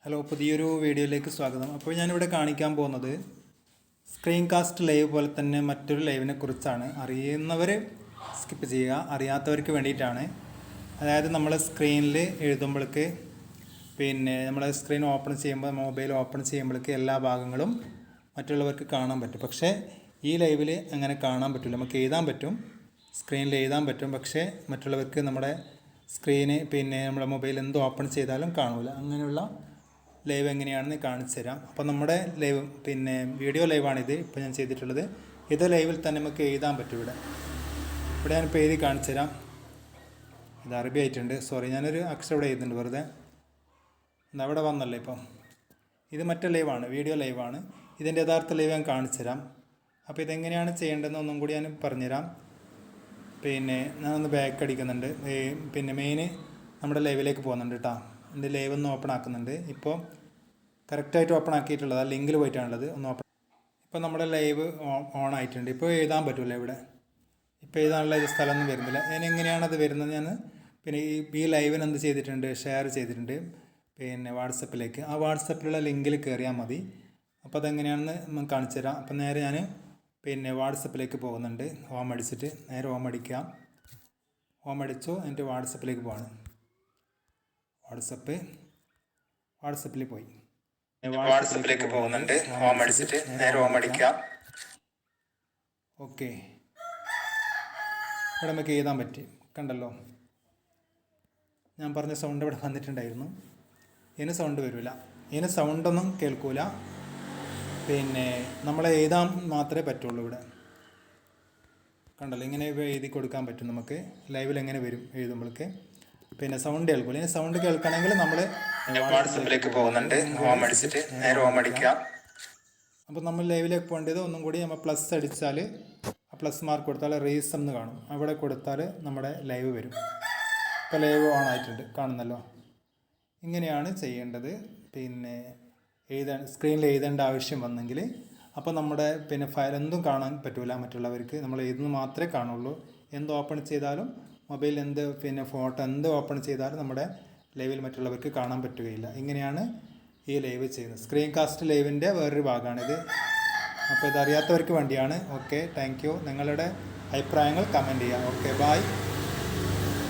Hello, പുതിയൊരു വീഡിയോയിലേക്ക് സ്വാഗതം. അപ്പോൾ ഞാനിവിടെ കാണിക്കാൻ പോകുന്നത് സ്ക്രീൻ കാസ്റ്റ് ലൈവ് പോലെ തന്നെ മറ്റൊരു ലൈവിനെ കുറിച്ചാണ്. അറിയുന്നവർ സ്കിപ്പ് ചെയ്യുക, അറിയാത്തവർക്ക് വേണ്ടിയിട്ടാണ്. അതായത് നമ്മൾ സ്ക്രീനിൽ എഴുതുമ്പോഴേക്ക് നമ്മൾ സ്ക്രീൻ ഓപ്പൺ ചെയ്യുമ്പോൾ, മൊബൈൽ ഓപ്പൺ ചെയ്യുമ്പോഴേക്ക് എല്ലാ ഭാഗങ്ങളും മറ്റുള്ളവർക്ക് കാണാൻ പറ്റും. പക്ഷേ ഈ ലൈവിൽ അങ്ങനെ കാണാൻ പറ്റില്ല. നമുക്ക് എഴുതാൻ പറ്റും, സ്ക്രീനിൽ എഴുതാൻ പറ്റും, പക്ഷേ മറ്റുള്ളവർക്ക് നമ്മുടെ സ്ക്രീന് നമ്മുടെ മൊബൈൽ എന്ത് ഓപ്പൺ ചെയ്താലും കാണില്ല. അങ്ങനെയുള്ള ലൈവ് എങ്ങനെയാണെന്ന് കാണിച്ചു തരാം. അപ്പോൾ നമ്മുടെ ലൈവ് വീഡിയോ ലൈവാണിത് ഇപ്പോൾ ഞാൻ ചെയ്തിട്ടുള്ളത്. ഇത് ലൈവിൽ തന്നെ നമുക്ക് എഴുതാൻ പറ്റും. ഇവിടെ ഞാനിപ്പോൾ എഴുതി കാണിച്ചു തരാം. ഇത് അറബി ആയിട്ടുണ്ട്, സോറി, ഞാനൊരു അക്ഷരം ഇവിടെ എഴുതുന്നുണ്ട് വെറുതെ. അവിടെ വന്നല്ലോ. ഇപ്പം ഇത് മറ്റേ ലൈവാണ്, വീഡിയോ ലൈവാണ്. ഇതിൻ്റെ യഥാർത്ഥ ലൈവ് ഞാൻ കാണിച്ചു തരാം. അപ്പോൾ ഇതെങ്ങനെയാണ് ചെയ്യേണ്ടതെന്ന് ഒന്നും കൂടി ഞാൻ പറഞ്ഞുതരാം. ഞാനൊന്ന് ബാക്ക് അടിക്കുന്നുണ്ട്. മെയിൻ നമ്മുടെ ലൈവിലേക്ക് പോകുന്നുണ്ട് കേട്ടോ. എൻ്റെ ലൈവ് ഒന്ന് ഓപ്പൺ ആക്കുന്നുണ്ട്. ഇപ്പോൾ കറക്റ്റായിട്ട് ഓപ്പൺ ആക്കിയിട്ടുള്ളത്, ആ ലിങ്കിൽ പോയിട്ടാണുള്ളത്. ഒന്ന് ഓപ്പൺ. ഇപ്പോൾ നമ്മുടെ ലൈവ് ഓൺ ആയിട്ടുണ്ട്. ഇപ്പോൾ എഴുതാൻ പറ്റില്ല. ഇപ്പോൾ എഴുതാനുള്ള ഒരു സ്ഥലമൊന്നും വരുന്നില്ല. എങ്ങനെയാണത് വരുന്നത് ഞാൻ ഈ ലൈവിന് എന്ത് ചെയ്തിട്ടുണ്ട്, ഷെയർ ചെയ്തിട്ടുണ്ട് വാട്സപ്പിലേക്ക്. ആ വാട്സപ്പിലുള്ള ലിങ്കിൽ കയറിയാൽ മതി. അപ്പോൾ അതെങ്ങനെയാണെന്ന് കാണിച്ചു തരാം. അപ്പോൾ നേരെ ഞാൻ വാട്സപ്പിലേക്ക് പോകുന്നുണ്ട്. ഹോം അടിച്ചിട്ട് നേരെ ഹോം അടിക്കാം. ഹോം അടിച്ചു, എന്നിട്ട് വാട്സപ്പിലേക്ക് പോവാണ്. വാട്സപ്പിൽ പോയി വാട്സപ്പിലേക്ക് പോകുന്നുണ്ട്. ഹോം അടിച്ചിട്ട് നേരെ ഹോം അടിക്കാം. ഓക്കെ, ഇവിടെ നമുക്ക് എഴുതാൻ പറ്റി. കണ്ടല്ലോ, ഞാൻ പറഞ്ഞ സൗണ്ട് ഇവിടെ വന്നിട്ടുണ്ടായിരുന്നു. ഇതിന് സൗണ്ട് വരില്ല, ഇതിന് സൗണ്ടൊന്നും കേൾക്കൂല. നമ്മൾ എഴുതാൻ മാത്രമേ പറ്റുള്ളൂ. ഇവിടെ കണ്ടല്ലോ, ഇങ്ങനെ എഴുതി കൊടുക്കാൻ പറ്റും നമുക്ക്. ലൈവിൽ എങ്ങനെ വരും എഴുതുമ്പോഴേക്ക്. സൗണ്ട് കേൾക്കില്ല. ഇനി സൗണ്ട് കേൾക്കണമെങ്കിൽ നമ്മൾ വാട്സപ്പിലേക്ക് പോകുന്നുണ്ട്. ഹോം അടിച്ചിട്ട് നേരെ ഹോം അടിക്കാം. അപ്പോൾ നമ്മൾ ലൈവിലേക്ക് പോകേണ്ടത് ഒന്നും കൂടി നമ്മൾ പ്ലസ് അടിച്ചാൽ, ആ പ്ലസ് മാർക്ക് കൊടുത്താൽ റീസം എന്ന് കാണും. അവിടെ കൊടുത്താൽ നമ്മുടെ ലൈവ് വരും. ഇപ്പോൾ ലൈവ് ഓൺ ആയിട്ടുണ്ട്, കാണുന്നല്ലോ. ഇങ്ങനെയാണ് ചെയ്യേണ്ടത്. സ്ക്രീനിൽ എഴുതേണ്ട ആവശ്യം വന്നെങ്കിൽ അപ്പോൾ നമ്മുടെ ഫയൽ എന്തും കാണാൻ പറ്റില്ല മറ്റുള്ളവർക്ക്. നമ്മൾ എഴുതുന്നത് മാത്രമേ കാണുള്ളൂ. എന്ത് ഓപ്പൺ ചെയ്താലും, മൊബൈൽ എന്ത് ഫോട്ടോ എന്ത് ഓപ്പൺ ചെയ്താലും നമ്മുടെ ലൈവിൽ മറ്റുള്ളവർക്ക് കാണാൻ പറ്റുകയില്ല. ഇങ്ങനെയാണ് ഈ ലൈവ് ചെയ്യുന്നത്. സ്ക്രീൻ കാസ്റ്റ് ലൈവിൻ്റെ വേറൊരു ഭാഗമാണിത്. അപ്പോൾ ഇതറിയാത്തവർക്ക് വേണ്ടിയാണ്. Okay, thank you. നിങ്ങളുടെ അഭിപ്രായങ്ങൾ കമൻറ്റ് ചെയ്യാം. Okay, bye.